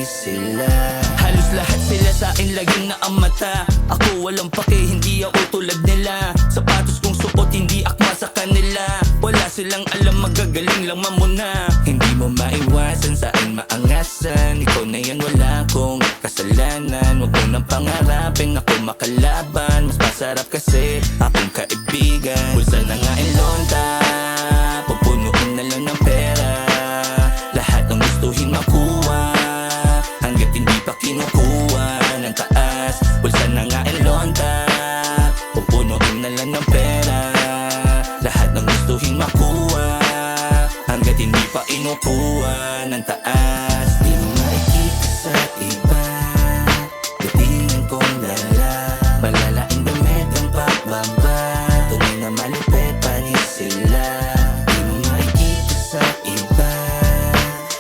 sila. Halos lahat sila sa akin laging naamata. Ako walang pake, hindi ako tulad nila. Sapatos kong suot, hindi akma sa kanila. Wala silang alam, magagaling lang mamuna. Hindi mo maiwasan, saan maangasan. Ikaw na yan, wala akong kasalanan. Huwag mo nang pangarapin ako makalaban. Mas masarap kasi akong kaibigan. Bulsa na nga ilonta, pupunuin na lang ng pera. Lahat ng gustuhin makuha, hanggat hindi pa kinukuha ng taas. Bulsa na nga ilonta, pupunuin na lang ng pera. Lahat ng gustuhin makuha, hanggat hindi pa inukuha ng taas. Di mo makikita sa iba, datingan kong lala. Malalaing damit ang pagbaba, tunay na malupit panis sila. Di mo makikita sa iba,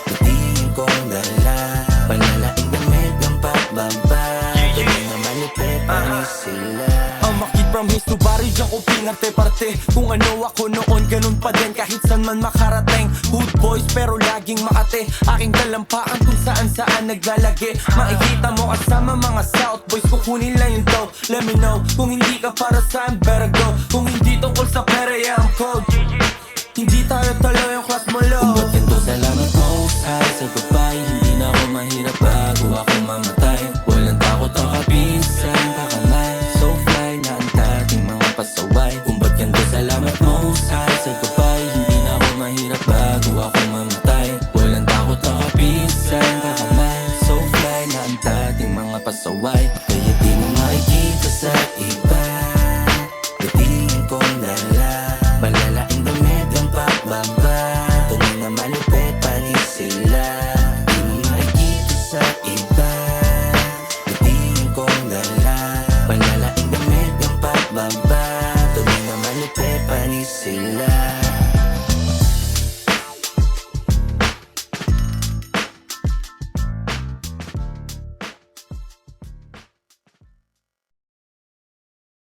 datingan kong lala. Malalaing damit ang pagbaba, tunay na malupit panis sila. Ang makit from his to bari, diyan ko pinarte-parte. Kung ano ako noon, ganun pa din kahit saan man makarating. Hood boys pero laging Makate, aking dalampaan kung saan naglalagi. Makikita mo kasama mga South boys, kukunin lang yung dough. Let me know, kung hindi ka para saan, better go. Kung hindi tungkol sa pera, yeah I'm cold. Hindi tayo talo yung class mo low. Ba't ganito salamat mo